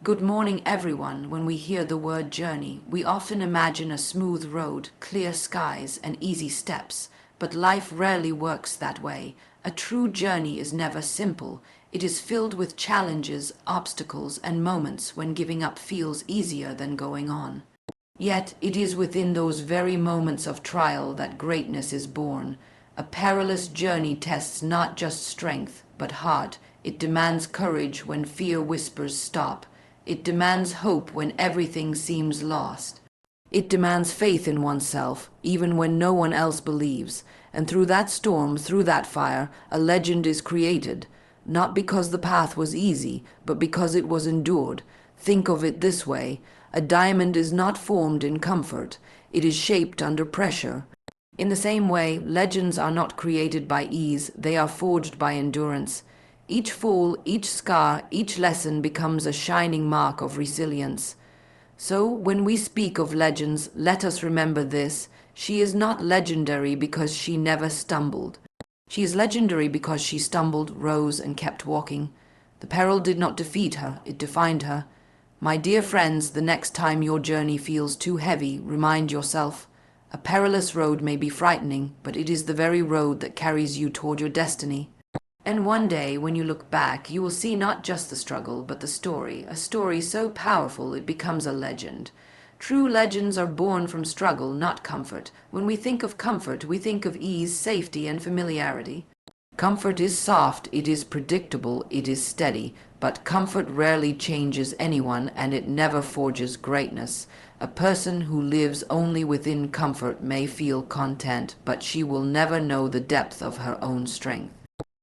Good morning, everyone. When we hear the word journey, we often imagine a smooth road, clear skies, and easy steps. But life rarely works that way. A true journey is never simple. It is filled with challenges, obstacles, and moments when giving up feels easier than going on. Yet it is within those very moments of trial that greatness is born. A perilous journey tests not just strength, but heart. It demands courage when fear whispers stop. It demands hope when everything seems lost. It demands faith in oneself, even when no one else believes. And through that storm, through that fire, a legend is created. Not because the path was easy, but because it was endured. Think of it this way: a diamond is not formed in comfort. It is shaped under pressure. In the same way, legends are not created by ease. They are forged by endurance. Each fall, each scar, each lesson becomes a shining mark of resilience. So, when we speak of legends, let us remember this: she is not legendary because she never stumbled. She is legendary because she stumbled, rose, and kept walking. The peril did not defeat her, it defined her. My dear friends, the next time your journey feels too heavy, remind yourself: a perilous road may be frightening, but it is the very road that carries you toward your destiny. And one day, when you look back, you will see not just the struggle, but the story, a story so powerful it becomes a legend. True legends are born from struggle, not comfort. When we think of comfort, we think of ease, safety, and familiarity. Comfort is soft, it is predictable, it is steady, but comfort rarely changes anyone, and it never forges greatness. A person who lives only within comfort may feel content, but she will never know the depth of her own strength.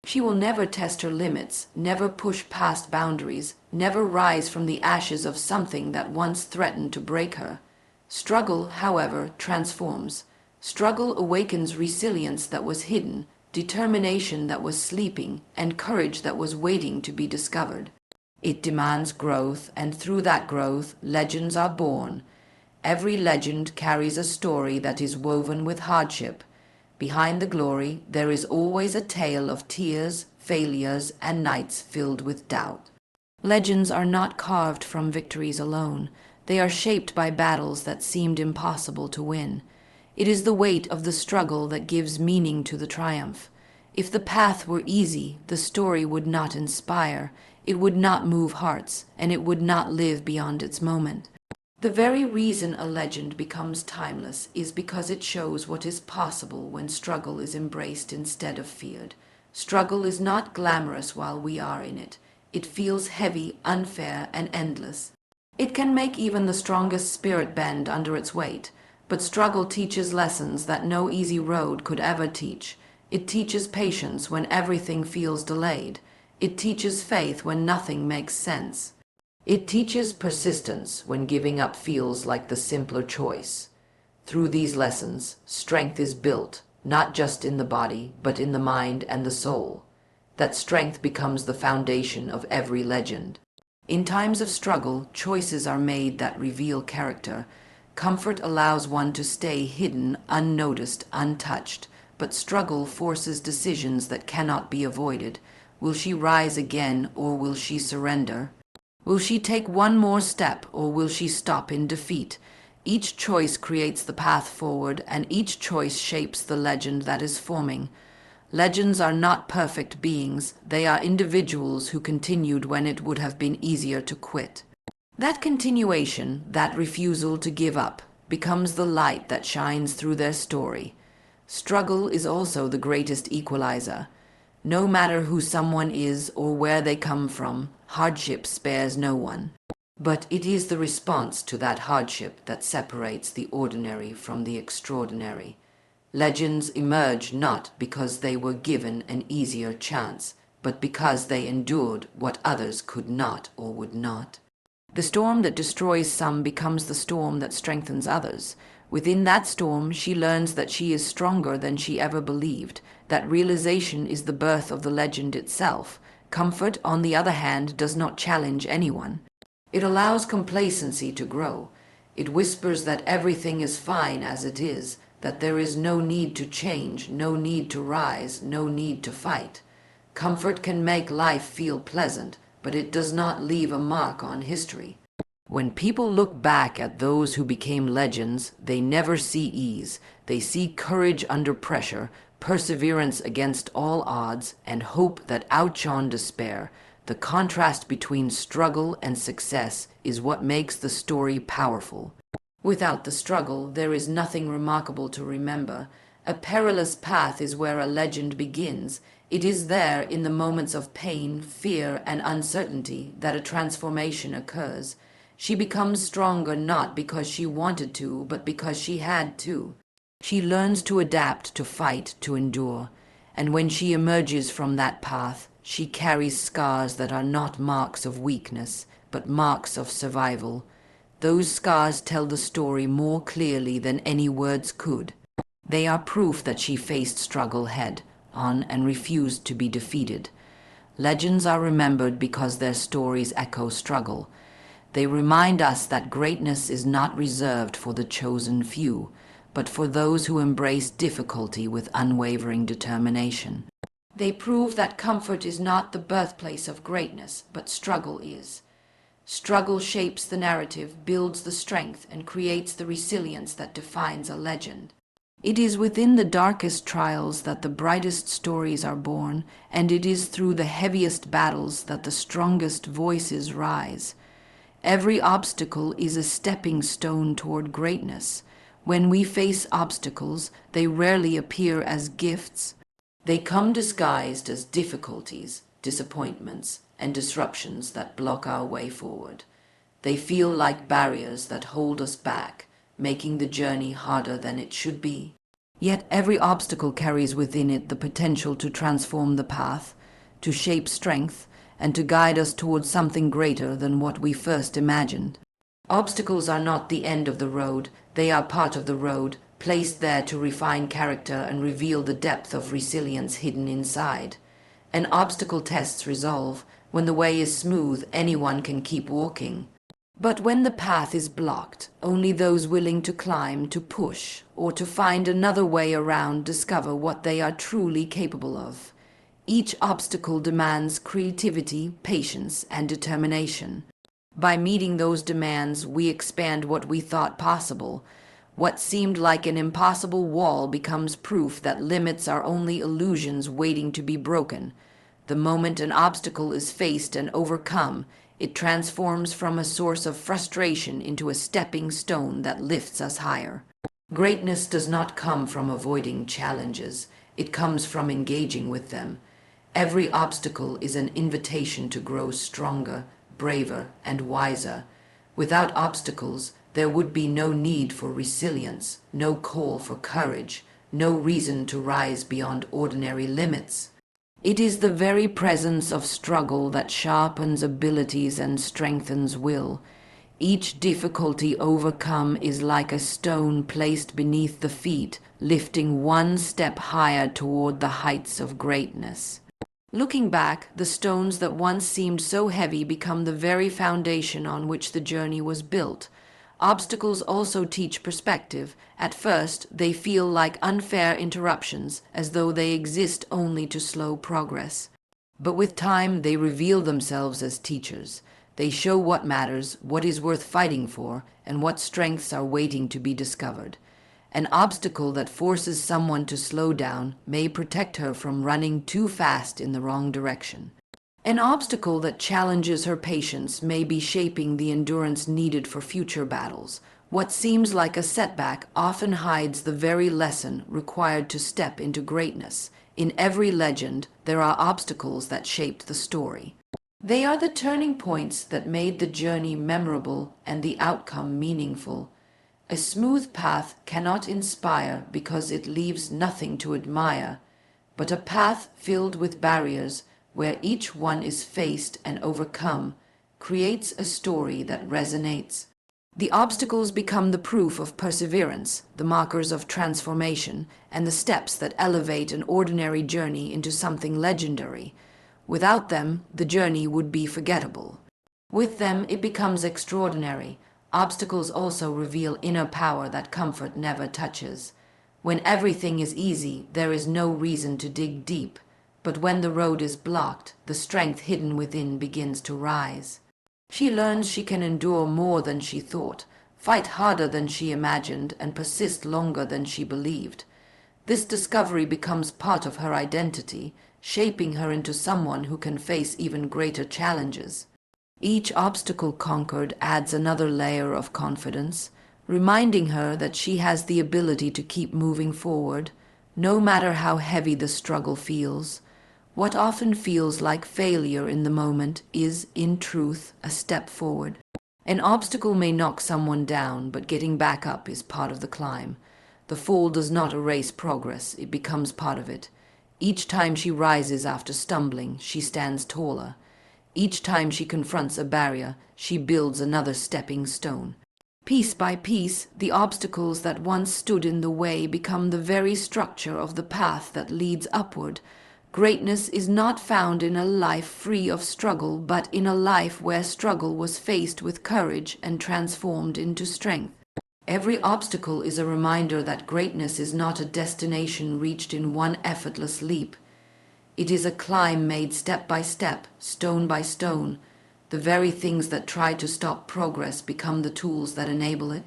She will never test her limits, never push past boundaries, never rise from the ashes of something that once threatened to break her. Struggle, however, transforms. Struggle awakens resilience that was hidden, determination that was sleeping, and courage that was waiting to be discovered. It demands growth, and through that growth, legends are born. Every legend carries a story that is woven with hardship. Behind the glory, there is always a tale of tears, failures, and nights filled with doubt. Legends are not carved from victories alone. They are shaped by battles that seemed impossible to win. It is the weight of the struggle that gives meaning to the triumph. If the path were easy, the story would not inspire, it would not move hearts, and it would not live beyond its moment. The very reason a legend becomes timeless is because it shows what is possible when struggle is embraced instead of feared. Struggle is not glamorous while we are in it. It feels heavy, unfair, and endless. It can make even the strongest spirit bend under its weight. But struggle teaches lessons that no easy road could ever teach. It teaches patience when everything feels delayed. It teaches faith when nothing makes sense. It teaches persistence when giving up feels like the simpler choice. Through these lessons, strength is built, not just in the body, but in the mind and the soul. That strength becomes the foundation of every legend. In times of struggle, choices are made that reveal character. Comfort allows one to stay hidden, unnoticed, untouched, but struggle forces decisions that cannot be avoided. Will she rise again, or will she surrender? Will she take one more step, or will she stop in defeat? Each choice creates the path forward, and each choice shapes the legend that is forming. Legends are not perfect beings. They are individuals who continued when it would have been easier to quit. That continuation, that refusal to give up, becomes the light that shines through their story. Struggle is also the greatest equalizer. No matter who someone is or where they come from, hardship spares no one. But it is the response to that hardship that separates the ordinary from the extraordinary. Legends emerge not because they were given an easier chance, but because they endured what others could not or would not. The storm that destroys some becomes the storm that strengthens others. Within that storm, she learns that she is stronger than she ever believed. That realization is the birth of the legend itself. Comfort, on the other hand, does not challenge anyone. It allows complacency to grow. It whispers that everything is fine as it is, that there is no need to change, no need to rise, no need to fight. Comfort can make life feel pleasant, but it does not leave a mark on history. When people look back at those who became legends, they never see ease. They see courage under pressure, perseverance against all odds, and hope that outshone despair. The contrast between struggle and success is what makes the story powerful. Without the struggle, there is nothing remarkable to remember. A perilous path is where a legend begins. It is there, in the moments of pain, fear, and uncertainty, that a transformation occurs. She becomes stronger not because she wanted to, but because she had to. She learns to adapt, to fight, to endure. And when she emerges from that path, she carries scars that are not marks of weakness, but marks of survival. Those scars tell the story more clearly than any words could. They are proof that she faced struggle head-on and refused to be defeated. Legends are remembered because their stories echo struggle. They remind us that greatness is not reserved for the chosen few, but for those who embrace difficulty with unwavering determination. They prove that comfort is not the birthplace of greatness, but struggle is. Struggle shapes the narrative, builds the strength, and creates the resilience that defines a legend. It is within the darkest trials that the brightest stories are born, and it is through the heaviest battles that the strongest voices rise. Every obstacle is a stepping stone toward greatness. When we face obstacles, they rarely appear as gifts. They come disguised as difficulties, disappointments, and disruptions that block our way forward. They feel like barriers that hold us back, making the journey harder than it should be. Yet every obstacle carries within it the potential to transform the path, to shape strength, and to guide us towards something greater than what we first imagined. Obstacles are not the end of the road, they are part of the road, placed there to refine character and reveal the depth of resilience hidden inside. An obstacle tests resolve. When the way is smooth, anyone can keep walking. But when the path is blocked, only those willing to climb, to push, or to find another way around discover what they are truly capable of. Each obstacle demands creativity, patience, and determination. By meeting those demands, we expand what we thought possible. What seemed like an impossible wall becomes proof that limits are only illusions waiting to be broken. The moment an obstacle is faced and overcome, it transforms from a source of frustration into a stepping stone that lifts us higher. Greatness does not come from avoiding challenges. It comes from engaging with them. Every obstacle is an invitation to grow stronger, braver, and wiser. Without obstacles, there would be no need for resilience, no call for courage, no reason to rise beyond ordinary limits. It is the very presence of struggle that sharpens abilities and strengthens will. Each difficulty overcome is like a stone placed beneath the feet, lifting one step higher toward the heights of greatness. Looking back, the stones that once seemed so heavy become the very foundation on which the journey was built. Obstacles also teach perspective. At first, they feel like unfair interruptions, as though they exist only to slow progress. But with time, they reveal themselves as teachers. They show what matters, what is worth fighting for, and what strengths are waiting to be discovered. An obstacle that forces someone to slow down may protect her from running too fast in the wrong direction. An obstacle that challenges her patience may be shaping the endurance needed for future battles. What seems like a setback often hides the very lesson required to step into greatness. In every legend, there are obstacles that shaped the story. They are the turning points that made the journey memorable and the outcome meaningful. A smooth path cannot inspire because it leaves nothing to admire, but a path filled with barriers, where each one is faced and overcome, creates a story that resonates. The obstacles become the proof of perseverance, the markers of transformation, and the steps that elevate an ordinary journey into something legendary. Without them, the journey would be forgettable. With them, it becomes extraordinary. Obstacles also reveal inner power that comfort never touches. When everything is easy, there is no reason to dig deep. But when the road is blocked, the strength hidden within begins to rise. She learns she can endure more than she thought, fight harder than she imagined, and persist longer than she believed. This discovery becomes part of her identity, shaping her into someone who can face even greater challenges. Each obstacle conquered adds another layer of confidence, reminding her that she has the ability to keep moving forward, no matter how heavy the struggle feels. What often feels like failure in the moment is, in truth, a step forward. An obstacle may knock someone down, but getting back up is part of the climb. The fall does not erase progress, it becomes part of it. Each time she rises after stumbling, she stands taller. Each time she confronts a barrier, she builds another stepping stone. Piece by piece, the obstacles that once stood in the way become the very structure of the path that leads upward. Greatness is not found in a life free of struggle, but in a life where struggle was faced with courage and transformed into strength. Every obstacle is a reminder that greatness is not a destination reached in one effortless leap. It is a climb made step by step, stone by stone. The very things that try to stop progress become the tools that enable it.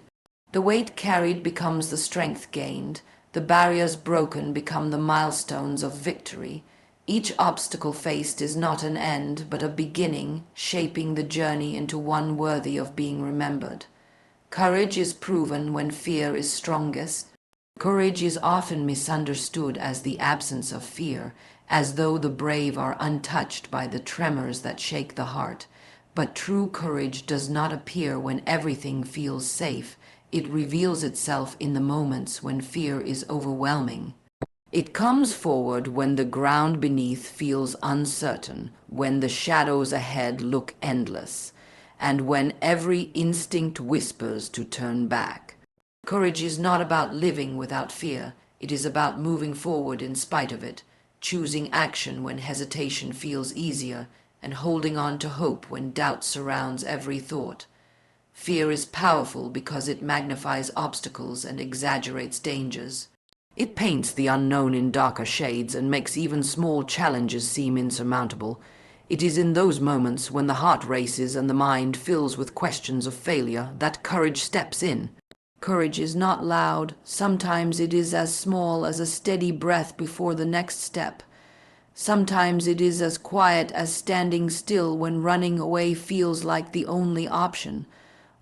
The weight carried becomes the strength gained. The barriers broken become the milestones of victory. Each obstacle faced is not an end, but a beginning, shaping the journey into one worthy of being remembered. Courage is proven when fear is strongest. Courage is often misunderstood as the absence of fear, as though the brave are untouched by the tremors that shake the heart. But true courage does not appear when everything feels safe. It reveals itself in the moments when fear is overwhelming. It comes forward when the ground beneath feels uncertain, when the shadows ahead look endless, and when every instinct whispers to turn back. Courage is not about living without fear. It is about moving forward in spite of it, choosing action when hesitation feels easier, and holding on to hope when doubt surrounds every thought. Fear is powerful because it magnifies obstacles and exaggerates dangers. It paints the unknown in darker shades and makes even small challenges seem insurmountable. It is in those moments when the heart races and the mind fills with questions of failure that courage steps in. Courage is not loud. Sometimes it is as small as a steady breath before the next step. Sometimes it is as quiet as standing still when running away feels like the only option.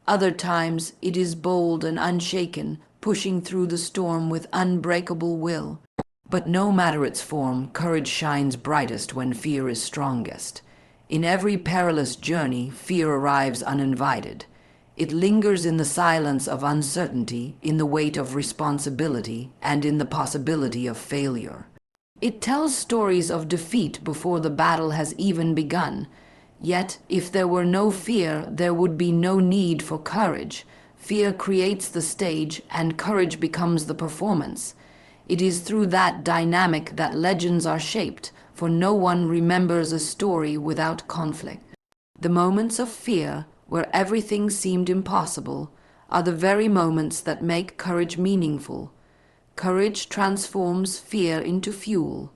Other times it is bold and unshaken, pushing through the storm with unbreakable will. But no matter its form, courage shines brightest when fear is strongest. In every perilous journey, fear arrives uninvited. It lingers in the silence of uncertainty, in the weight of responsibility, and in the possibility of failure. It tells stories of defeat before the battle has even begun. Yet, if there were no fear, there would be no need for courage. Fear creates the stage, and courage becomes the performance. It is through that dynamic that legends are shaped, for no one remembers a story without conflict. The moments of fear, where everything seemed impossible, are the very moments that make courage meaningful. Courage transforms fear into fuel.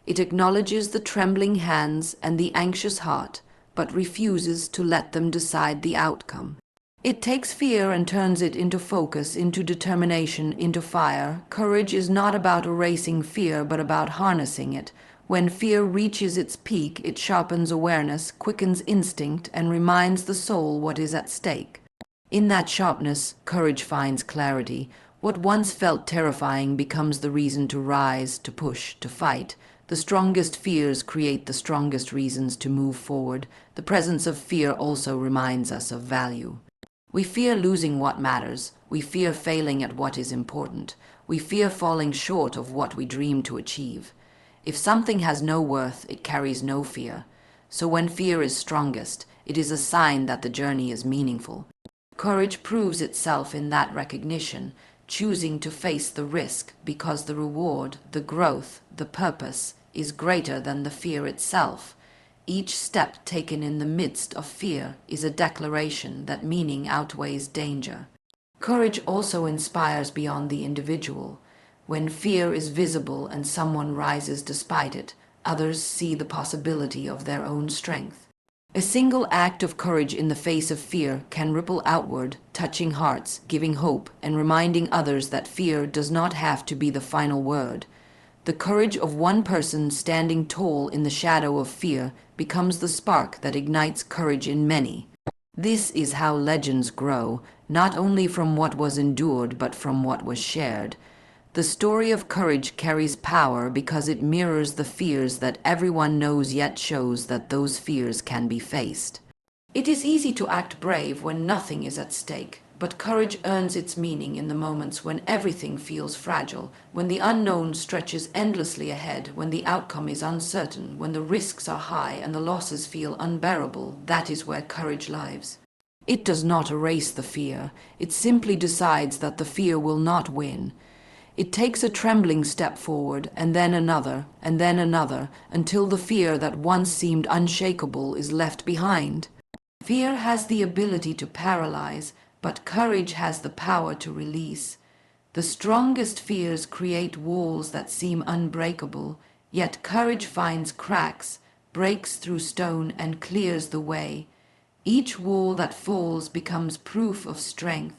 It acknowledges the trembling hands and the anxious heart, but refuses to let them decide the outcome. It takes fear and turns it into focus, into determination, into fire. Courage is not about erasing fear, but about harnessing it. When fear reaches its peak, it sharpens awareness, quickens instinct, and reminds the soul what is at stake. In that sharpness, courage finds clarity. What once felt terrifying becomes the reason to rise, to push, to fight. The strongest fears create the strongest reasons to move forward. The presence of fear also reminds us of value. We fear losing what matters. We fear failing at what is important. We fear falling short of what we dream to achieve. If something has no worth, it carries no fear. So when fear is strongest, it is a sign that the journey is meaningful. Courage proves itself in that recognition, choosing to face the risk because the reward, the growth, the purpose is greater than the fear itself. Each step taken in the midst of fear is a declaration that meaning outweighs danger. Courage also inspires beyond the individual. When fear is visible and someone rises despite it, others see the possibility of their own strength. A single act of courage in the face of fear can ripple outward, touching hearts, giving hope, and reminding others that fear does not have to be the final word. The courage of one person standing tall in the shadow of fear becomes the spark that ignites courage in many. This is how legends grow, not only from what was endured but from what was shared. The story of courage carries power because it mirrors the fears that everyone knows, yet shows that those fears can be faced. It is easy to act brave when nothing is at stake, but courage earns its meaning in the moments when everything feels fragile, when the unknown stretches endlessly ahead, when the outcome is uncertain, when the risks are high and the losses feel unbearable. That is where courage lives. It does not erase the fear. It simply decides that the fear will not win. It takes a trembling step forward, and then another, until the fear that once seemed unshakable is left behind. Fear has the ability to paralyze, but courage has the power to release. The strongest fears create walls that seem unbreakable, yet courage finds cracks, breaks through stone, and clears the way. Each wall that falls becomes proof of strength.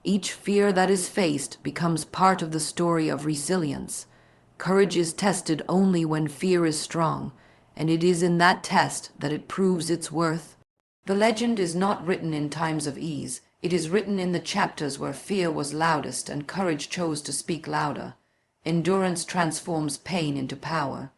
Each fear that is faced becomes part of the story of resilience. Courage is tested only when fear is strong, and it is in that test that it proves its worth. The legend is not written in times of ease. It is written in the chapters where fear was loudest and courage chose to speak louder. Endurance transforms pain into power.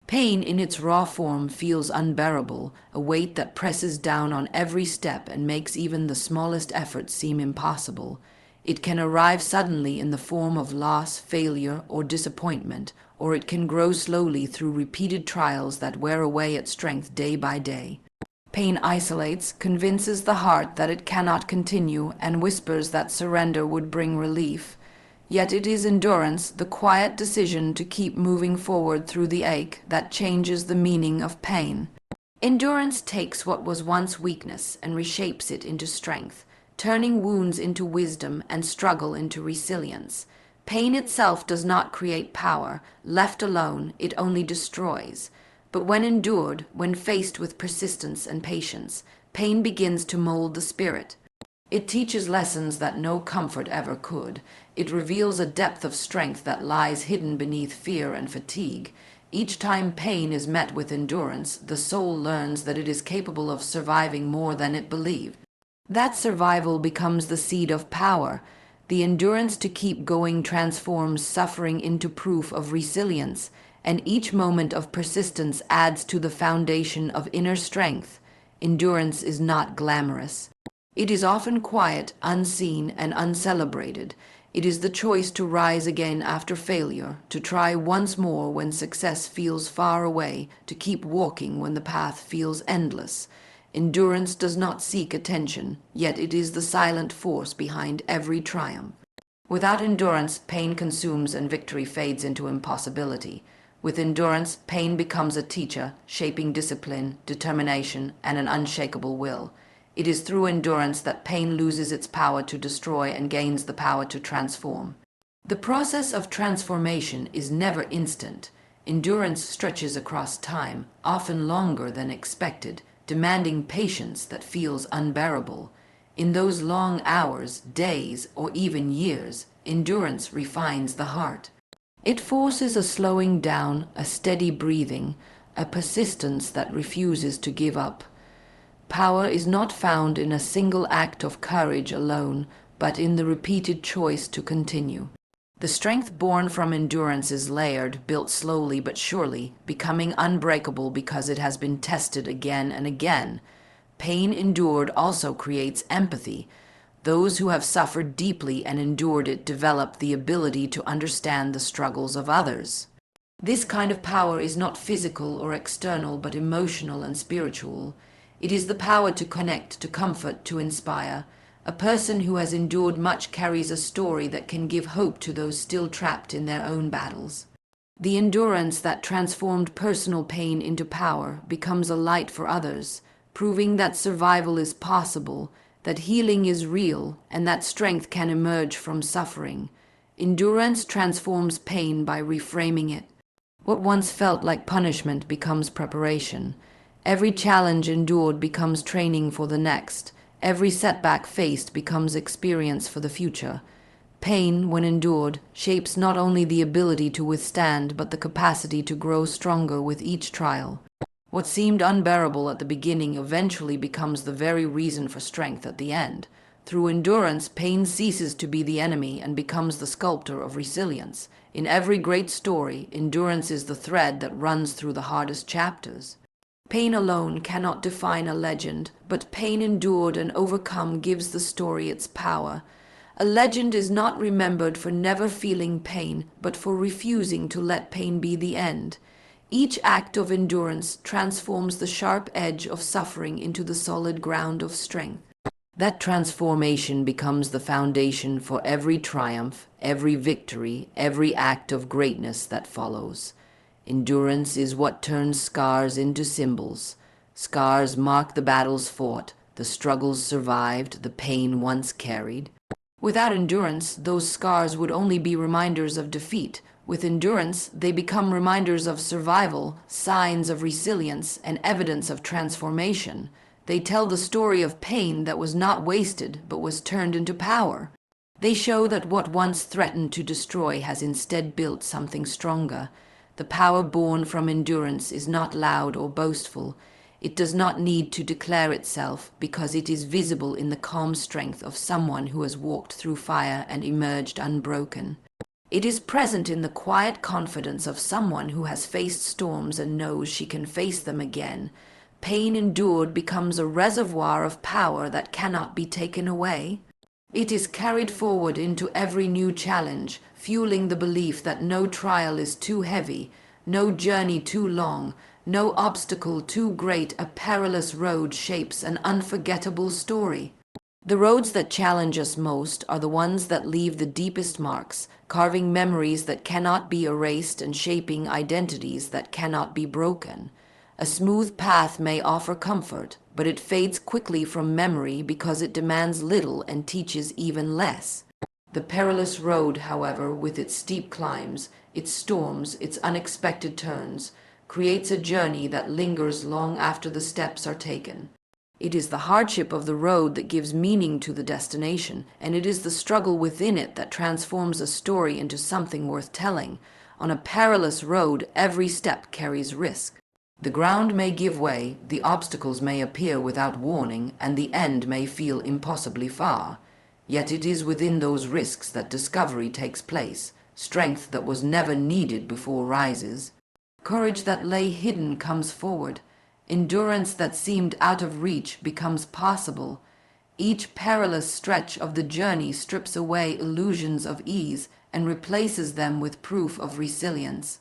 Pain in its raw form feels unbearable, a weight that presses down on every step and makes even the smallest effort seem impossible. It can arrive suddenly in the form of loss, failure, or disappointment, or it can grow slowly through repeated trials that wear away at strength day by day. Pain isolates, convinces the heart that it cannot continue, and whispers that surrender would bring relief. Yet it is endurance, the quiet decision to keep moving forward through the ache, that changes the meaning of pain. Endurance takes what was once weakness and reshapes it into strength, turning wounds into wisdom and struggle into resilience. Pain itself does not create power. Left alone, it only destroys. But when endured, when faced with persistence and patience, pain begins to mold the spirit. It teaches lessons that no comfort ever could. It reveals a depth of strength that lies hidden beneath fear and fatigue. Each time pain is met with endurance, the soul learns that it is capable of surviving more than it believed. That survival becomes the seed of power. The endurance to keep going transforms suffering into proof of resilience, and each moment of persistence adds to the foundation of inner strength. Endurance is not glamorous. It is often quiet, unseen, and uncelebrated. It is the choice to rise again after failure, to try once more when success feels far away, to keep walking when the path feels endless. Endurance does not seek attention, yet it is the silent force behind every triumph. Without endurance, pain consumes and victory fades into impossibility. With endurance, pain becomes a teacher, shaping discipline, determination, and an unshakable will. It is through endurance that pain loses its power to destroy and gains the power to transform. The process of transformation is never instant. Endurance stretches across time, often longer than expected, demanding patience that feels unbearable. In those long hours, days, or even years, endurance refines the heart. It forces a slowing down, a steady breathing, a persistence that refuses to give up. Power is not found in a single act of courage alone, but in the repeated choice to continue. The strength born from endurance is layered, built slowly but surely, becoming unbreakable because it has been tested again and again. Pain endured also creates empathy. Those who have suffered deeply and endured it develop the ability to understand the struggles of others. This kind of power is not physical or external, but emotional and spiritual. It is the power to connect, to comfort, to inspire. A person who has endured much carries a story that can give hope to those still trapped in their own battles. The endurance that transformed personal pain into power becomes a light for others, proving that survival is possible, that healing is real, and that strength can emerge from suffering. Endurance transforms pain by reframing it. What once felt like punishment becomes preparation. Every challenge endured becomes training for the next. Every setback faced becomes experience for the future. Pain, when endured, shapes not only the ability to withstand, but the capacity to grow stronger with each trial. What seemed unbearable at the beginning eventually becomes the very reason for strength at the end. Through endurance, pain ceases to be the enemy and becomes the sculptor of resilience. In every great story, endurance is the thread that runs through the hardest chapters. Pain alone cannot define a legend, but pain endured and overcome gives the story its power. A legend is not remembered for never feeling pain, but for refusing to let pain be the end. Each act of endurance transforms the sharp edge of suffering into the solid ground of strength. That transformation becomes the foundation for every triumph, every victory, every act of greatness that follows. Endurance is what turns scars into symbols. Scars mark the battles fought, the struggles survived, the pain once carried. Without endurance, those scars would only be reminders of defeat. With endurance, they become reminders of survival, signs of resilience, and evidence of transformation. They tell the story of pain that was not wasted, but was turned into power. They show that what once threatened to destroy has instead built something stronger. The power born from endurance is not loud or boastful. It does not need to declare itself because it is visible in the calm strength of someone who has walked through fire and emerged unbroken. It is present in the quiet confidence of someone who has faced storms and knows she can face them again. Pain endured becomes a reservoir of power that cannot be taken away. It is carried forward into every new challenge, fueling the belief that no trial is too heavy, no journey too long, no obstacle too great. A perilous road shapes an unforgettable story. The roads that challenge us most are the ones that leave the deepest marks, carving memories that cannot be erased and shaping identities that cannot be broken. A smooth path may offer comfort, but it fades quickly from memory because it demands little and teaches even less. The perilous road, however, with its steep climbs, its storms, its unexpected turns, creates a journey that lingers long after the steps are taken. It is the hardship of the road that gives meaning to the destination, and it is the struggle within it that transforms a story into something worth telling. On a perilous road, every step carries risk. The ground may give way, the obstacles may appear without warning, and the end may feel impossibly far. Yet it is within those risks that discovery takes place. Strength that was never needed before rises. Courage that lay hidden comes forward. Endurance that seemed out of reach becomes possible. Each perilous stretch of the journey strips away illusions of ease and replaces them with proof of resilience.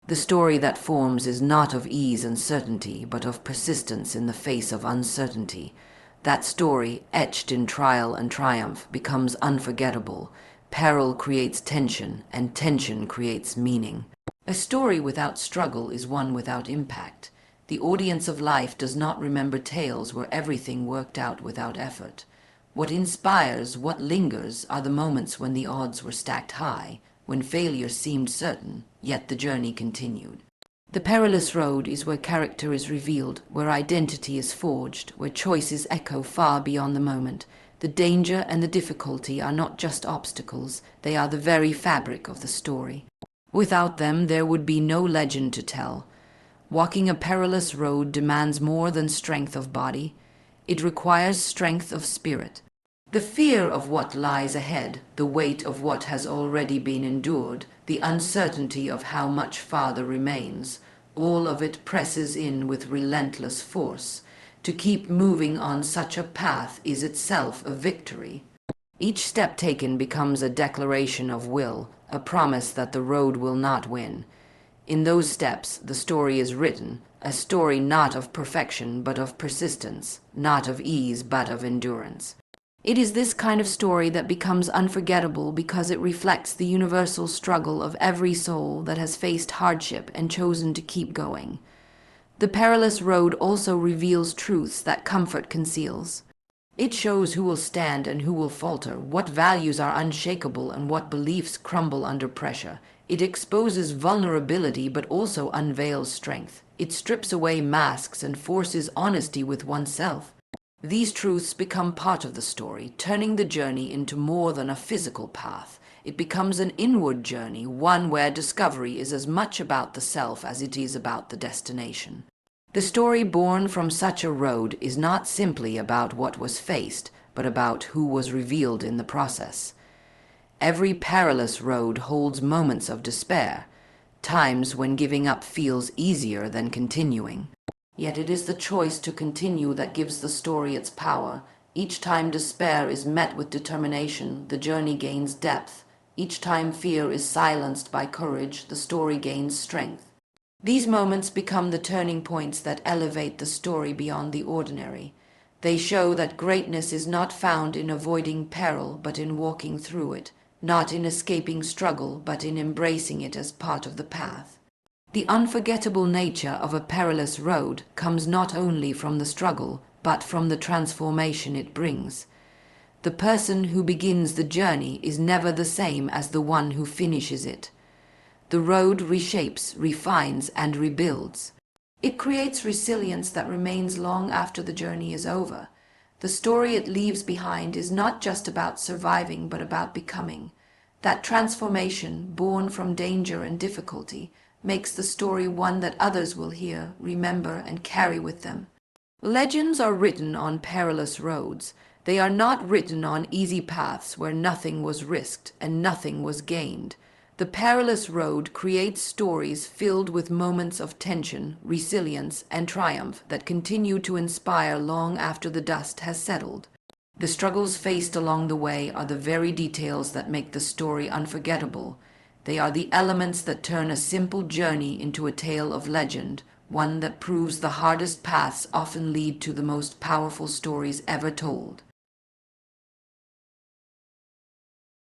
The story that forms is not of ease and certainty, but of persistence in the face of uncertainty. That story, etched in trial and triumph, becomes unforgettable. Peril creates tension, and tension creates meaning. A story without struggle is one without impact. The audience of life does not remember tales where everything worked out without effort. What inspires, what lingers, are the moments when the odds were stacked high, when failure seemed certain, yet the journey continued. The perilous road is where character is revealed, where identity is forged, where choices echo far beyond the moment. The danger and the difficulty are not just obstacles, they are the very fabric of the story. Without them, there would be no legend to tell. Walking a perilous road demands more than strength of body. It requires strength of spirit. The fear of what lies ahead, the weight of what has already been endured, the uncertainty of how much farther remains, all of it presses in with relentless force. To keep moving on such a path is itself a victory. Each step taken becomes a declaration of will, a promise that the road will not win. In those steps, the story is written, a story not of perfection but of persistence, not of ease but of endurance. It is this kind of story that becomes unforgettable because it reflects the universal struggle of every soul that has faced hardship and chosen to keep going. The perilous road also reveals truths that comfort conceals. It shows who will stand and who will falter, what values are unshakable and what beliefs crumble under pressure. It exposes vulnerability but also unveils strength. It strips away masks and forces honesty with oneself. These truths become part of the story, turning the journey into more than a physical path. It becomes an inward journey, one where discovery is as much about the self as it is about the destination. The story born from such a road is not simply about what was faced, but about who was revealed in the process. Every perilous road holds moments of despair, times when giving up feels easier than continuing. Yet it is the choice to continue that gives the story its power. Each time despair is met with determination, the journey gains depth. Each time fear is silenced by courage, the story gains strength. These moments become the turning points that elevate the story beyond the ordinary. They show that greatness is not found in avoiding peril, but in walking through it, not in escaping struggle, but in embracing it as part of the path. The unforgettable nature of a perilous road comes not only from the struggle, but from the transformation it brings. The person who begins the journey is never the same as the one who finishes it. The road reshapes, refines, and rebuilds. It creates resilience that remains long after the journey is over. The story it leaves behind is not just about surviving, but about becoming. That transformation, born from danger and difficulty, makes the story one that others will hear, remember, and carry with them. Legends are written on perilous roads. They are not written on easy paths where nothing was risked and nothing was gained. The perilous road creates stories filled with moments of tension, resilience, and triumph that continue to inspire long after the dust has settled. The struggles faced along the way are the very details that make the story unforgettable. They are the elements that turn a simple journey into a tale of legend, one that proves the hardest paths often lead to the most powerful stories ever told.